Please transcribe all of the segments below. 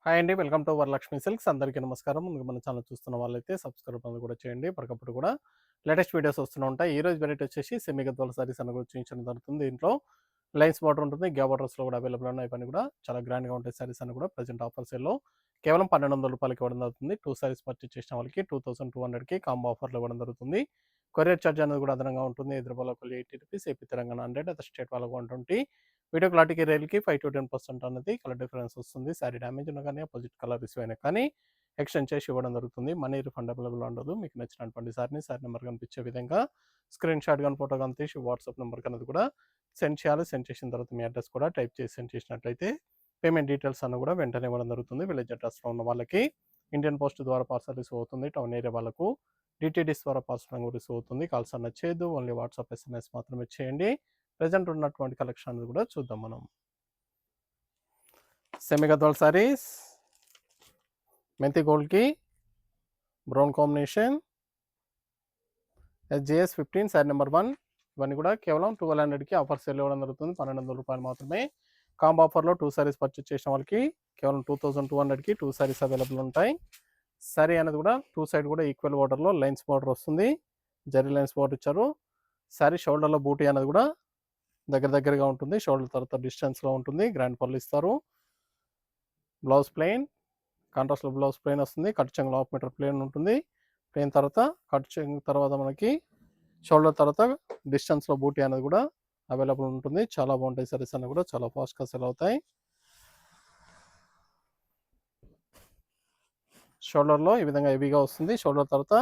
Hi అండి. Welcome to Varalakshmi silks. అందరికీ నమస్కారం. ముందుగా మన ఛానల్ చూస్తున్న వాళ్ళైతే సబ్స్క్రైబ్ అనేది కూడా చేయండి. ఎప్పటికప్పుడు కూడా లేటెస్ట్ వీడియోస్ వస్తూనే ఉంటాయి. ఈ రోజు వెరైటీ వచ్చేసి సెమీ గద్వాల సారీస్ అని కూడా చూపించడం జరుగుతుంది. దీంట్లో లైన్స్ బార్డర్ ఉంటుంది. గ్యా బార్డర్స్లో కూడా అవైలబుల్ ఉన్నాయి. ఇవన్నీ కూడా చాలా గ్రాండ్గా ఉంటాయి సారీస్ అని కూడా ప్రజెంట్ ఆఫర్ సేల్లో కేవలం 1200 రూపాయలకి ఇవ్వడం జరుగుతుంది. 2 సారీస్ పర్చేస్ చేసిన వాళ్ళకి 2200కి కాంబో ఆఫర్లో ఇవ్వడం జరుగుతుంది. కొరియర్ ఛార్జ్ అనేది కూడా అదనంగా ఉంటుంది. హైదరాబాద్లో 80 rupees, AP Telangana 100, other state వాళ్ళకు 120. వీడియో క్లారిటీకి రైల్కి 5 to 10% అనేది కలర్ డిఫరెన్స్ వస్తుంది. శారీ డ్యామేజ్ ఉన్నా కానీ అపోజిట్ కలర్ రిసీవ్ అయినా కానీ ఎక్స్చేంజ్ చేసి ఇవ్వడం జరుగుతుంది. మనీ రిఫండ్ అవైలబుల్ ఉండదు. మీకు నచ్చినటువంటి సారీ నెంబర్ కనిపించే విధంగా స్క్రీన్ షాట్ కానీ ఫోటో కానీ తీసి వాట్సాప్ నెంబర్ అనేది కూడా సెండ్ చేయాలి. సెండ్ చేసిన తర్వాత మీ అడ్రస్ కూడా టైప్ చేసి సెండ్ చేసినట్లయితే పేమెంట్ డీటెయిల్స్ అన్న కూడా వెంటనే ఇవ్వడం జరుగుతుంది. విలేజ్ అడ్రస్లో ఉన్న వాళ్ళకి ఇండియన్ పోస్ట్ ద్వారా పార్సల్ రిసీవ్ అవుతుంది. టౌన్ ఏరియా వాళ్ళకు డిటిడిస్ ద్వారా పార్సల్ రిసీవ్ అవుతుంది. కాల్స్ అన్న చేయదు. ఓన్లీ వాట్సాప్ ఎస్ఎంఎస్ మాత్రమే చేయండి. ప్రెజెంట్ ఉన్నటువంటి కలెక్షన్ అనేది కూడా చూద్దాం మనం. సెమీ గద్వాల్ సారీస్, మెంతి గోల్డ్కి brown combination, SGS 15 sari number 1. ఇవన్నీ కూడా కేవలం 1200కి ఆఫర్ సేల్ ఇవ్వడం జరుగుతుంది. 1200 రూపాయలు మాత్రమే. కాంబో ఆఫర్లో 2 సారీస్ పర్చేస్ చేసిన వాళ్ళకి కేవలం 2200కి 2 సారీస్ అవైలబుల్ ఉంటాయి. సారీ అనేది కూడా 2 సైడ్ కూడా ఈక్వల్ బార్డర్లో లైన్స్ బార్డర్ వస్తుంది. జరీ లైన్స్ బార్డర్ ఇచ్చారు. సారీ షోల్డర్లో బూటీ అనేది కూడా దగ్గరగా ఉంటుంది. షోల్డర్ తర్వాత డిస్టెన్స్లో ఉంటుంది. గ్రాండ్ పర్లు ఇస్తారు. బ్లౌజ్ ప్లెయిన్, కాంట్రాస్ట్లో బ్లౌజ్ ప్లెయిన్ వస్తుంది. కట్ చెంగులో 1/2 మీటర్ ప్లెయిన్ ఉంటుంది. ప్లెయిన్ తర్వాత కట్ చెంగు తర్వాత మనకి షోల్డర్ తర్వాత డిస్టెన్స్లో బూటీ అనేది కూడా అవైలబుల్ ఉంటుంది. చాలా బాగుంటాయి సారీస్ అన్నీ కూడా చాలా ఫాస్ట్గా సెల్ అవుతాయి. షోల్డర్లో ఈ విధంగా హెవీగా వస్తుంది. షోల్డర్ తర్వాత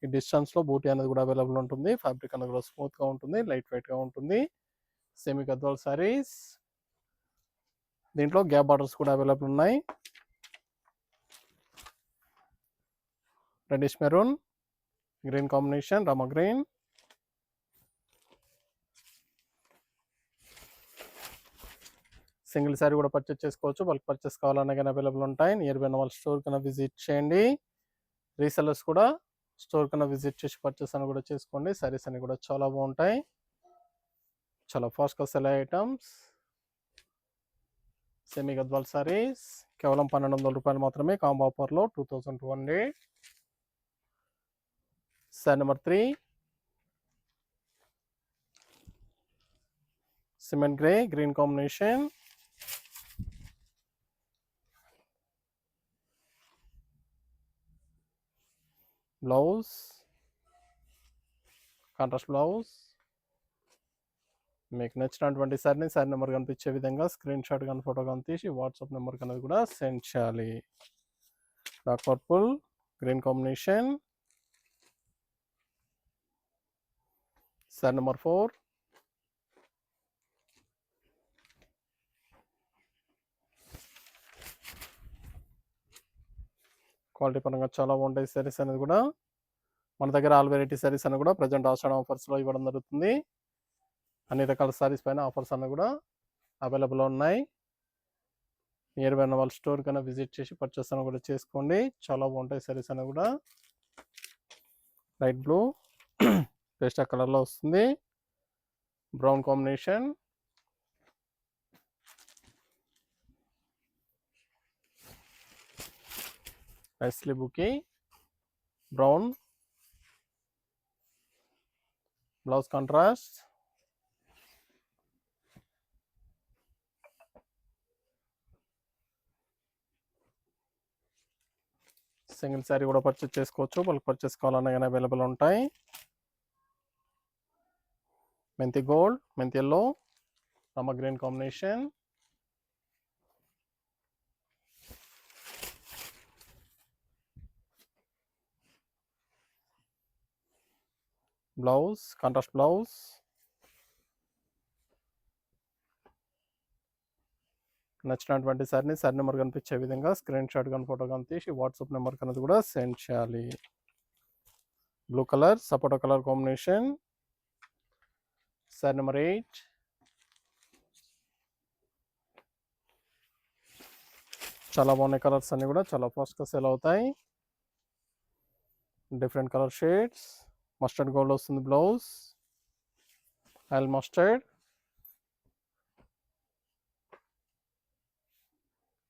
ఈ డిస్టెన్స్లో బూటీ అనేది కూడా అవైలబుల్ ఉంటుంది. ఫ్యాబ్రిక్ అనేది కూడా స్మూత్గా ఉంటుంది. లైట్ వెయిట్గా ఉంటుంది. సెమీ గద్వాల్ సారీస్, దీంట్లో గ్యాప్ బార్డర్స్ కూడా అవైలబుల్ ఉన్నాయి. Reddish maroon, green combination, Rama green, single sari కూడా పర్చేస్ చేసుకోవచ్చు. బల్క్ పర్చేస్ కావాలన్నా కానీ అవైలబుల్ ఉంటాయి. నియర్ బై వాళ్ళ స్టోర్ కన్నా విజిట్ చేయండి. రీసెల్లర్స్ కూడా స్టోర్ కన్నా విజిట్ చేసి పర్చేస్ అని కూడా చేసుకోండి. సారీస్ అన్ని కూడా చాలా బాగుంటాయి. చాలా ఫాస్ట్గా సెల్ అయ్యే ఐటమ్స్. సెమీ గద్వాల్ సారీస్ కేవలం 1200 రూపాయలు మాత్రమే. కాంబో ఆఫర్లో 2200. Sorry number 3, cement grey, green combination, blouse contrast blouse. మీకు నచ్చినటువంటి సారీ నెంబర్ కనిపించే విధంగా స్క్రీన్ షాట్ కానీ ఫోటో కానీ తీసి వాట్సాప్ నెంబర్ అనేది కూడా సెండ్ చేయాలి. Dark purple, green combination, sari number 4, quality పరంగా చాలా బాగుంటాయి సారీస్ అనేది కూడా. మన దగ్గర ఆల్ వెరైటీ సారీస్ అని కూడా ప్రజెంట్ ఆషాఢ ఆఫర్స్లో ఇవ్వడం జరుగుతుంది. అన్ని రకాల సారీస్ పైన ఆఫర్స్ అన్నీ కూడా అవైలబుల్ ఉన్నాయి. నియర్ బై వాళ్ళ స్టోర్ కన్నా విజిట్ చేసి పర్చేస్ అని కూడా చేసుకోండి. చాలా బాగుంటాయి సారీస్ అని కూడా. లైట్ బ్లూ, పేస్టా కలర్లో వస్తుంది. Brown combination, nicely bookie, brown, blouse contrast, single sari కూడా పర్చేస్ చేసుకోవచ్చు. బల్క్ పర్చేస్ కావాలన్నా కానీ అవైలబుల్ ఉంటాయి. మెంతి గోల్డ్, మెంతి yellow, Rama green combination, blouse contrast blouse. నచ్చినటువంటి సారీ నెంబర్ కనిపించే విధంగా స్క్రీన్ షాట్ కానీ ఫోటో కానీ తీసి వాట్సాప్ నెంబర్ కనేది కూడా సెండ్ చేయాలి. బ్లూ కలర్, సపోటా కలర్ కాంబినేషన్, సారీ నెంబర్ 8, చాలా బాగున్నాయి కలర్స్ అన్ని కూడా చాలా ఫాస్ట్గా సేల్ అవుతాయి. Different colour shades. Mustard gold వస్తుంది బ్లౌజ్, ఆయిల్ మస్టర్డ్,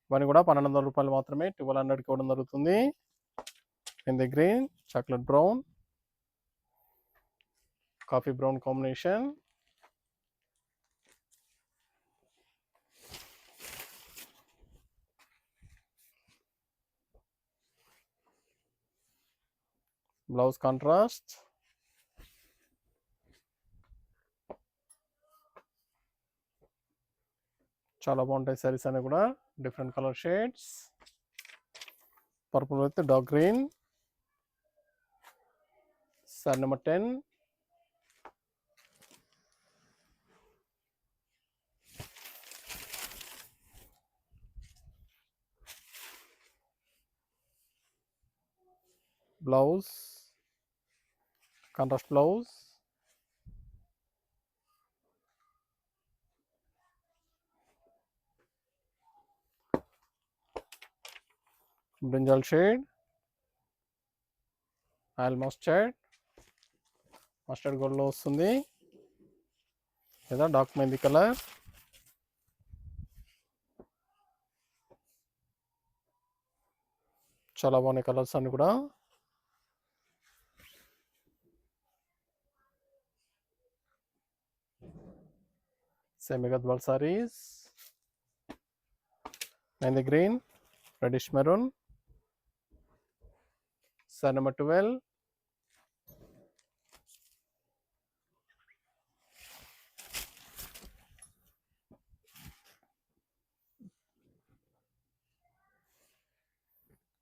ఇవన్నీ కూడా 1200 రూపాయలు మాత్రమే 1200కి ఇవ్వడం జరుగుతుంది. In the green, chocolate brown, coffee brown combination. Blouse contrast. చాలా బాగుంటాయి సారీస్ అన్ని కూడా, different colour shades. Purple with dark green. Sorry number 10. Blouse contrast blouse. Brinjal shade, almost mustard గోల్డ్లో వస్తుంది, లేదా డార్క్ మెహందీ కలర్. చాలా బాగున్నాయి కలర్స్ అన్ని కూడా. Semi Gadwal saris. Mehndi green, reddish maroon. Sorry number 12.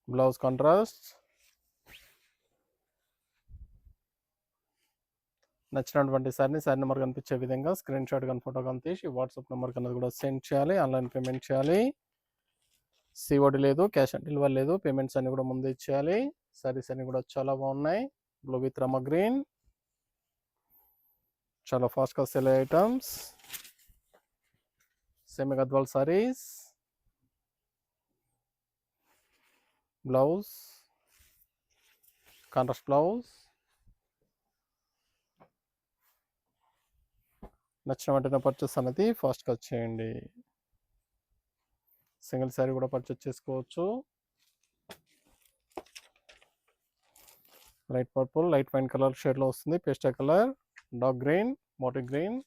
Blouse contrast. నచ్చినటువంటి సారీ నెంబర్ కనిపించే విధంగా స్క్రీన్ షాట్ కానీ ఫోటో కానీ తీసి వాట్సాప్ నెంబర్ కన్నా కూడా సెండ్ చేయాలి. ఆన్లైన్ పేమెంట్ చేయాలి. సిఓడి లేదు, క్యాష్ ఆన్ డెలివరీ లేదు. పేమెంట్స్ అన్ని కూడా ముందే ఇచ్చేయాలి. సారీస్ అన్ని కూడా చాలా బాగున్నాయి. బ్లూ విత్ రమ గ్రీన్, చాలా ఫాస్ట్గా సెల్ అయ్యే items. Semi Gadwal saris. Blouse contrast blouse. నచ్చిన వెంటనే పర్చేస్ అనేది ఫాస్ట్గా చేయండి. సింగిల్ శారీ కూడా పర్చేస్ చేసుకోవచ్చు. Light purple, light wine colour షేడ్లో వస్తుంది. Pastel colour, dark green, bottle green.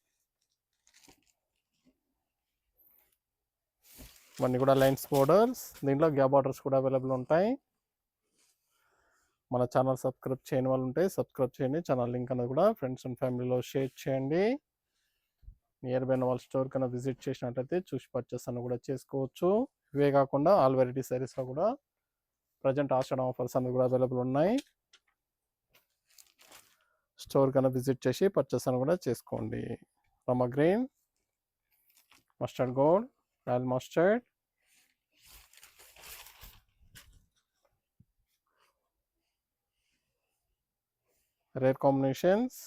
ఇవన్నీ కూడా లైన్స్ బోర్డర్స్. దీంట్లో గ్యాప్ బార్డర్స్ కూడా అవైలబుల్ ఉంటాయి. మన ఛానల్ సబ్స్క్రైబ్ చేయని వాళ్ళు ఉంటే సబ్స్క్రైబ్ చేయండి. ఛానల్ లింక్ అనేది కూడా ఫ్రెండ్స్ అండ్ ఫ్యామిలీలో షేర్ చేయండి. నియర్ బై వాళ్ళ స్టోర్ కన్నా విజిట్ చేసినట్లయితే చూసి పర్చేస్ అని కూడా చేసుకోవచ్చు. ఇవే కాకుండా ఆల్ వెరైటీ సారీస్లో కూడా ప్రజెంట్ ఆషాఢం ఆఫర్స్ అనేది కూడా అవైలబుల్ ఉన్నాయి. స్టోర్ కన్నా విజిట్ చేసి పర్చేస్ అని కూడా చేసుకోండి. Rama green, mustard gold, royal mustard. Rare combinations.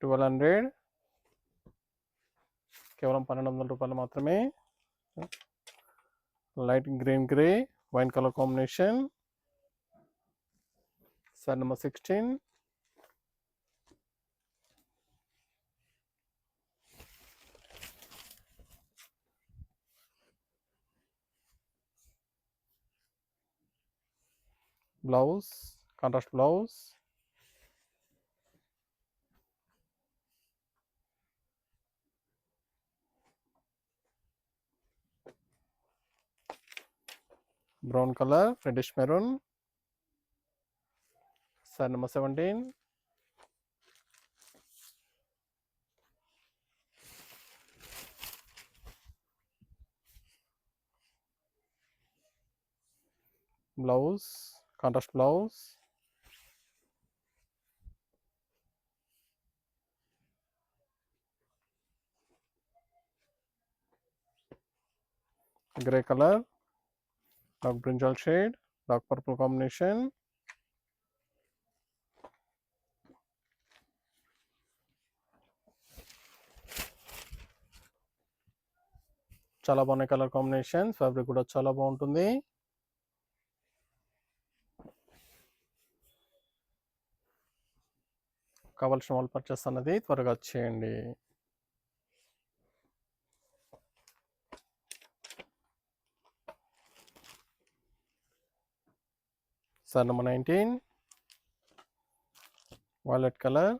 $1200, కేవలం 1200 రూపాయలు మాత్రమే. Light green grey wine colour combination. Sari number 16. Blouse contrast blouse. Brown colour, reddish maroon. Sorry number 17. Blouse contrast blouse. Grey colour, dark brinjal shade, dark purple combination. చాలా బాగున్నాయి colour combination. Fabric కూడా చాలా బాగుంటుంది. కావాల్సిన వాళ్ళు పర్చేస్ అన్నది త్వరగా చేయండి. Sari number 19 violet colour,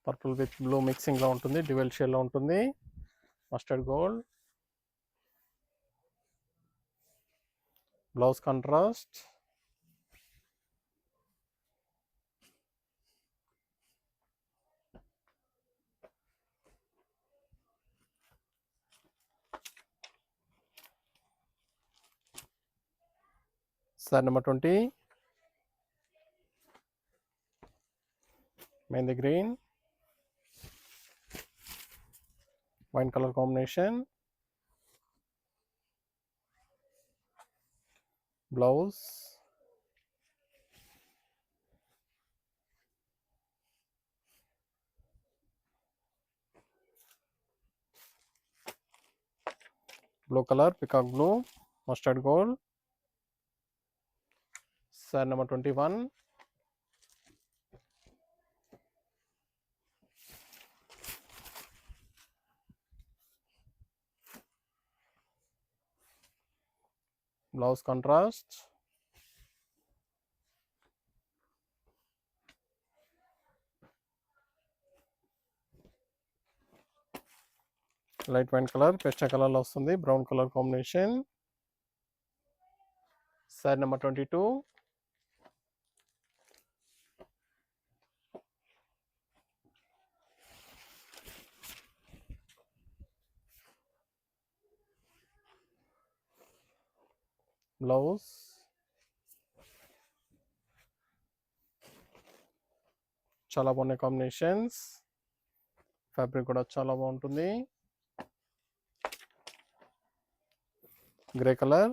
purple with blue మిక్సింగ్లో ఉంటుంది, డ్యూయల్ షేడ్లో ఉంటుంది, mustard gold, blouse contrast, sari number 20 mehndi green, wine colour combination, blouse, blue colour peacock blue, mustard gold, sari number 21 blouse contrast, light wine colour పెస్టా కలర్లో వస్తుంది, brown colour combination, sari number 22 blouse, చాలా బాగున్నాయి combinations, fabric కూడా చాలా బాగుంటుంది, grey colour,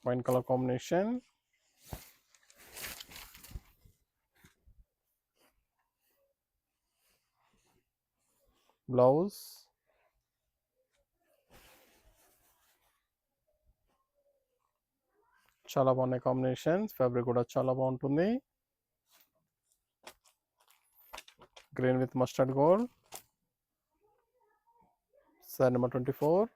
wine colour combination, blouse, చాలా బాగున్నాయి కాంబినేషన్స్, ఫ్యాబ్రిక్ కూడా చాలా బాగుంటుంది, green with mustard gold, sari number 24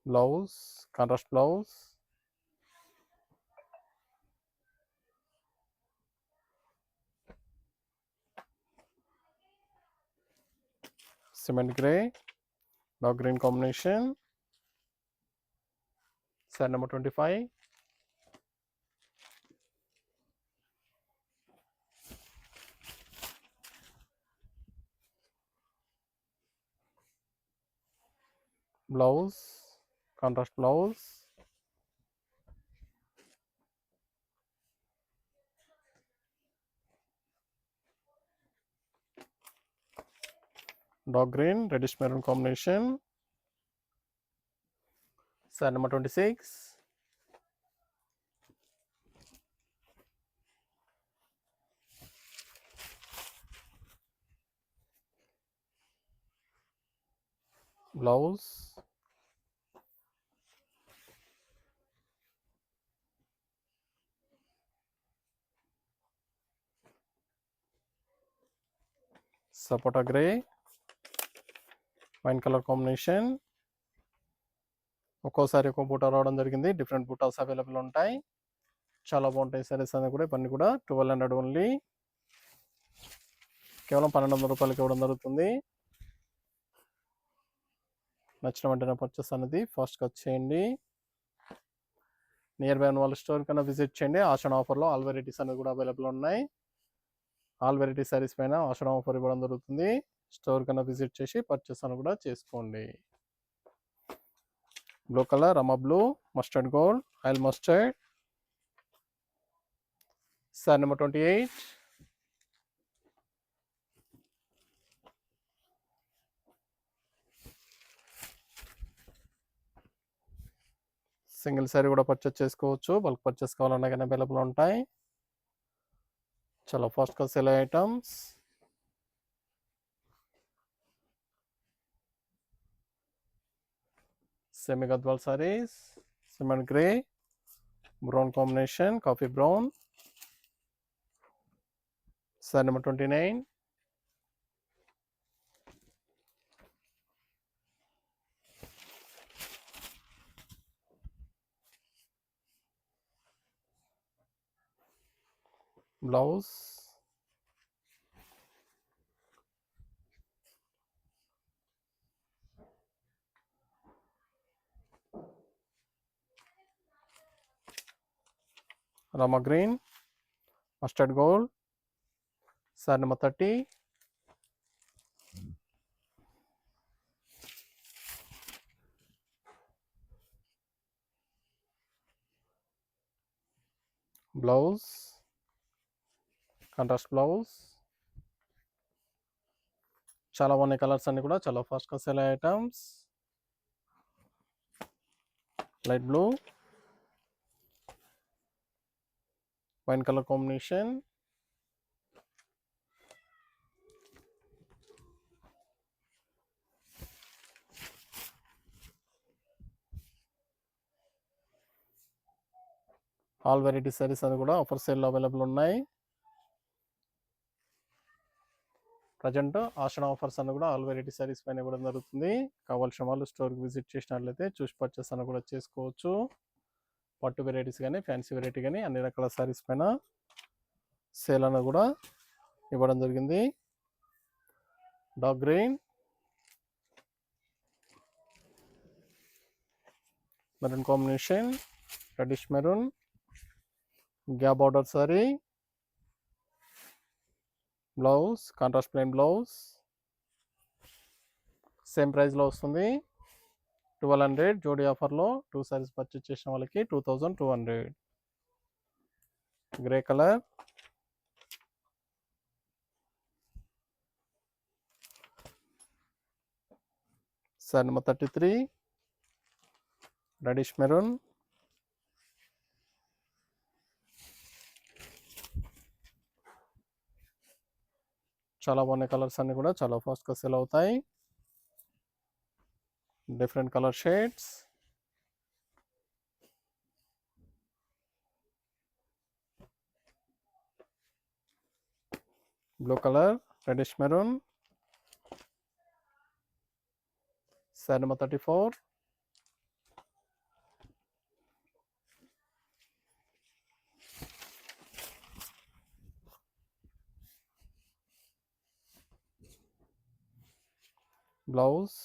blouse, contrast blouse, cement grey, dark green combination, sari number 25 blouse, contrast blouse, dark green reddish maroon combination, sari number 26 blouse, sapota grey, wine colour combination, ఒక్కోసారి ఒక్కో బూటా రావడం జరిగింది, different buttas available ఉంటాయి, చాలా బాగుంటాయి సారీస్ అనేది కూడా, ఇవన్నీ కూడా 1200 ఓన్లీ, కేవలం 1200 రూపాయలకి ఇవ్వడం జరుగుతుంది. నచ్చిన వెంటనే పర్చేస్ అనేది ఫాస్ట్గా చేయండి. నియర్ బై ఉన్న వాళ్ళ స్టోర్ కన్నా విజిట్ చేయండి. ఆషాఢ ఆఫర్లో ఆల్ వెరైటీస్ అనేది కూడా అవైలబుల్ ఉన్నాయి. ఆల్ వెరైటీ సారీస్ పైన ఆషాఢ ఆఫర్ ఇవ్వడం జరుగుతుంది. స్టోర్ కన్నా విజిట్ చేసి పర్చేస్ అని కూడా చేసుకోండి. Blue colour, Rama blue, mustard gold, oil mustard, sari number 28 single sari కూడా పర్చేస్ చేసుకోవచ్చు. బల్క్ పర్చేస్ కావాలన్నా కానీ అవైలబుల్ ఉంటాయి. చాలా ఫాస్ట్గా సేల్ అయ్యే items. Semi Gadwal saris, cement grey, brown combination, coffee brown. Sari number 29. Blouse, Rama green, mustard gold. Sari number 30. Blouse, contrast blouse. చాలా బాగున్నాయి కలర్స్ అన్ని కూడా చాలా ఫాస్ట్గా సేల్ అయ్యే items. Light blue, wine colour combination. All variety saris అని కూడా ఆఫర్ సేల్లో అవైలబుల్ ఉన్నాయి. ప్రజెంట్ ఆషాఢ ఆఫర్స్ అన్ని కూడా ఆల్ వెరైటీ సారీస్ పైన ఇవ్వడం జరుగుతుంది. కావాల్సిన వాళ్ళు స్టోర్కి విజిట్ చేసినట్లయితే చూసి పర్చేస్ అని కూడా చేసుకోవచ్చు. పట్టు వెరైటీస్ కానీ ఫ్యాన్సీ వెరైటీ కానీ అన్ని రకాల సారీస్ పైన సేల్ అని కూడా ఇవ్వడం జరిగింది. Dark green, maroon combination, reddish maroon, gap border sorry. Blouse, contrast plain blouse. Same ప్రైస్లో వస్తుంది. 1200 జోడీ ఆఫర్లో 2 సారీస్ పర్చేస్ చేసిన వాళ్ళకి 2200. Grey colour, sorry number 33. Reddish maroon, చాలా బాగున్నాయి కలర్స్ అన్ని కూడా చాలా ఫాస్ట్గా సేల్ అవుతాయి. Different colour shades. Blue colour, reddish maroon. Sorry number 34. Blouse,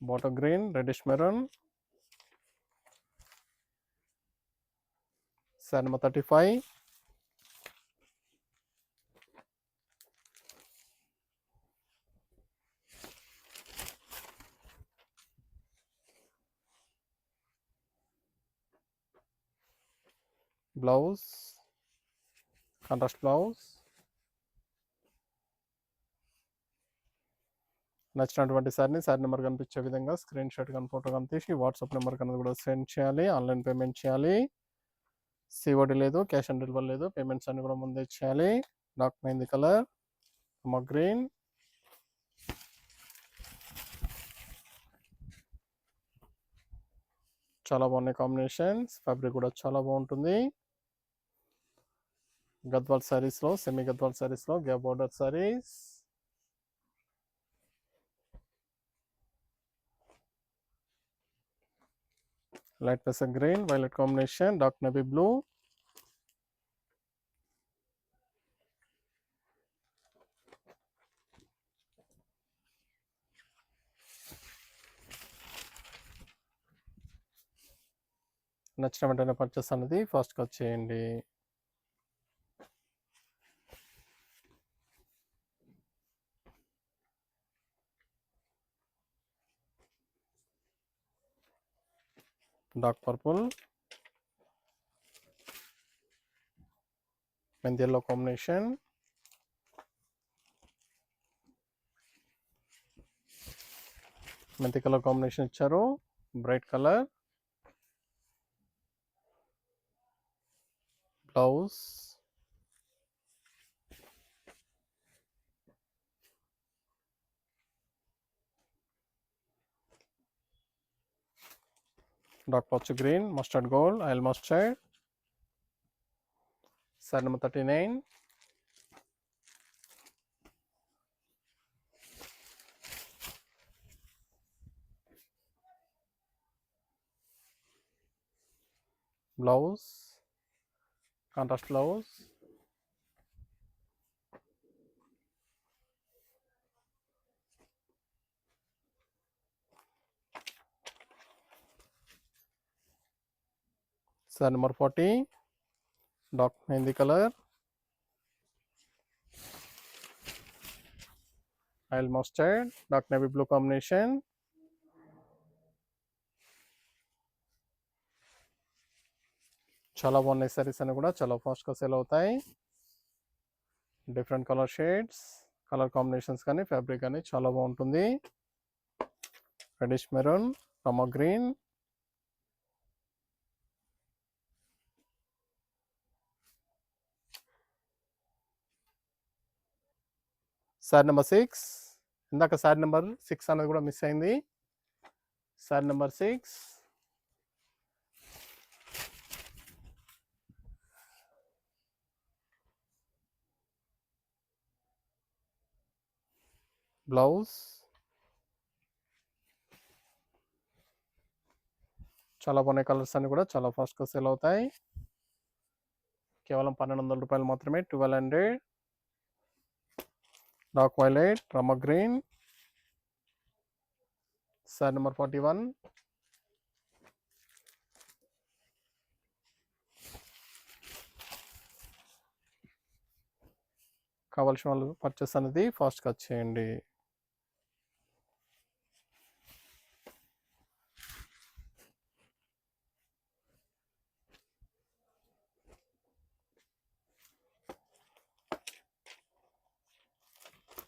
bottle green, reddish maroon. Sorry number 35. Blouse, contrast blouse. నచ్చినటువంటి సారీని సారీ నెంబర్ కనిపించే విధంగా స్క్రీన్ షాట్ కానీ ఫోటో కానీ తీసి వాట్సాప్ నెంబర్ కన్నా కూడా సెండ్ చేయాలి. ఆన్లైన్ పేమెంట్ చేయాలి. సిఓడి లేదు, క్యాష్ ఆన్ డెలివరీ లేదు. పేమెంట్స్ అన్ని కూడా ముందే చేయాలి. డార్క్ మెహందీ కలర్, గ్రీన్, చాలా బాగున్నాయి కాంబినేషన్స్. ఫ్యాబ్రిక్ కూడా చాలా బాగుంటుంది. గద్వాల్ సారీస్లో, సెమీ గద్వాల్ సారీస్లో గ్యాప్ బార్డర్ సారీస్. లైట్ పెసర్ green, violet combination, dark navy blue. నచ్చిన వెంటనే పర్చేస్ అనేది ఫాస్ట్గా చేయండి. డార్క్ పర్పుల్, మెంతి ఎల్లో కాంబినేషన్. మెంతి కలర్ కాంబినేషన్ ఇచ్చారు, బ్రైట్ కలర్. బ్లౌజ్, డార్క్ పచ్చ green, mustard gold, oil mustard. Sari number 39. Blouse, contrast blouse. Sari number 40, dark mehndi colour, oil mustard, dark navy blue combination. చాలా బాగున్నాయి సారీస్ అని కూడా చాలా ఫాస్ట్గా సేల్ అవుతాయి. Different colour shades, colour combinations కానీ ఫ్యాబ్రిక్ కానీ చాలా బాగుంటుంది. రెడిష్ మెరూన్, రమా గ్రీన్. Sorry number 6. ఇందాక సారీ నెంబర్ 6 అనేది కూడా మిస్ అయింది. Sorry number 6. బ్లౌజ్, చాలా బాగున్నాయి కలర్స్ అన్ని కూడా చాలా ఫాస్ట్గా సేల్ అవుతాయి. కేవలం 1200 రూపాయలు మాత్రమే. 1200. డార్క్ వైలెట్, రమా గ్రీన్. Sorry number 41. కావాల్సిన వాళ్ళు పర్చేస్ అనేది ఫాస్ట్గా చేయండి.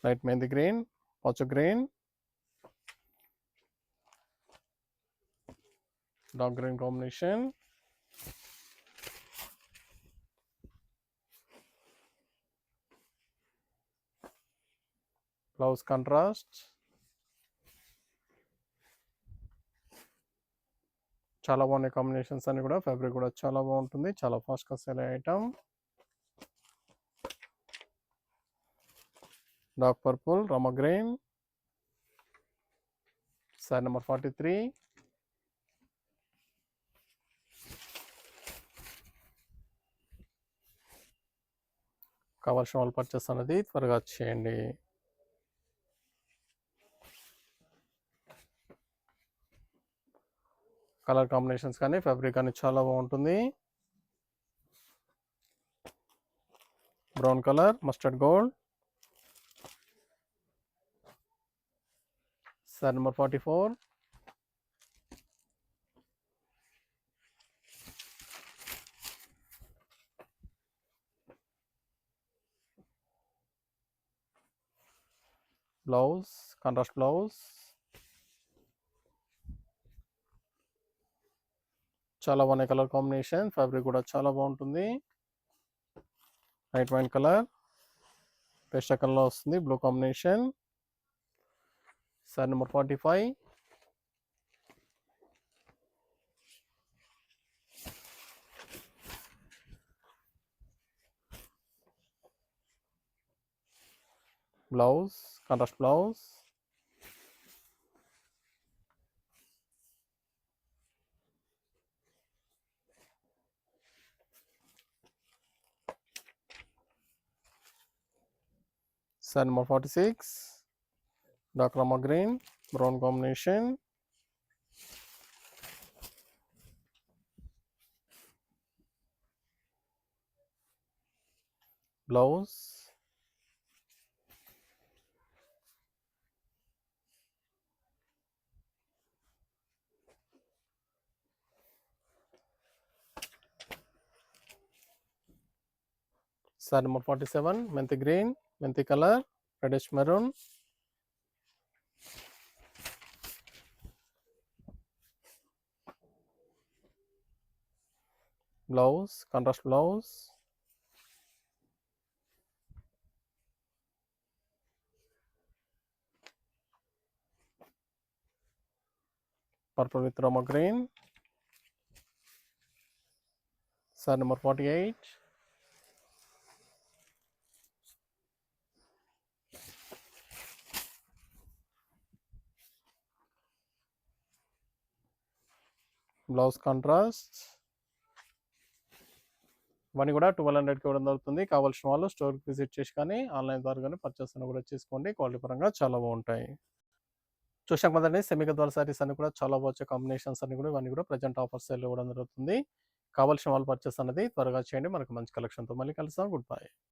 లైట్ మెహందీ గ్రీన్, పచ్చ green, dark green combination. Blouse contrast. చాలా బాగున్నాయి కాంబినేషన్స్ అన్ని కూడా. ఫ్యాబ్రిక్ కూడా చాలా బాగుంటుంది, చాలా ఫాస్ట్గా సేల్ అయ్యే ఐటమ్. డార్క్ పర్పుల్, రమా గ్రీన్. Sorry number 43. కావాల్సిన వాళ్ళు పర్చేస్ అనేది త్వరగా చేయండి. కలర్ కాంబినేషన్స్ కానీ ఫ్యాబ్రిక్ కానీ చాలా బాగుంటుంది. Brown colour, mustard gold. Sari number 44. Blouse, contrast blouse. చాలా బాగున్నాయి కలర్ కాంబినేషన్, ఫ్యాబ్రిక్ కూడా చాలా బాగుంటుంది. లైట్ వైన్ కలర్, పేస్టల్ కలర్లో వస్తుంది, blue combination. Sari number 45. Blouse, contrast blouse. Sari number 46. Dark Rama green, brown combination. Blouse, sari number 47. మెంతి గ్రీన్, మెంతి colour, reddish maroon. Blouse, contrast blouse. Purple with Roma green. Side number 48. Blouse contrast. ఇవన్నీ కూడా 1200కి ఇవ్వడం జరుగుతుంది. కావాల్సిన వాళ్ళు స్టోర్కి విజిట్ చేసి కానీ ఆన్లైన్ ద్వారా కానీ పర్చేస్ అని కూడా చేసుకోండి. క్వాలిటీ పరంగా చాలా బాగుంటాయి. చూసాం కదండి, సెమీ గద్వాల్ సారీస్ అన్ని కూడా చాలా వచ్చే కాంబినేషన్స్ అన్ని కూడా ఇవన్నీ కూడా ప్రజెంట్ ఆఫర్ సేల్ ఇవ్వడం జరుగుతుంది. కావాల్సిన వాళ్ళు పర్చేస్ అనేది త్వరగా చేయండి. మనకు మంచి కలెక్షన్తో మళ్ళీ కలుస్తాం. Good bye.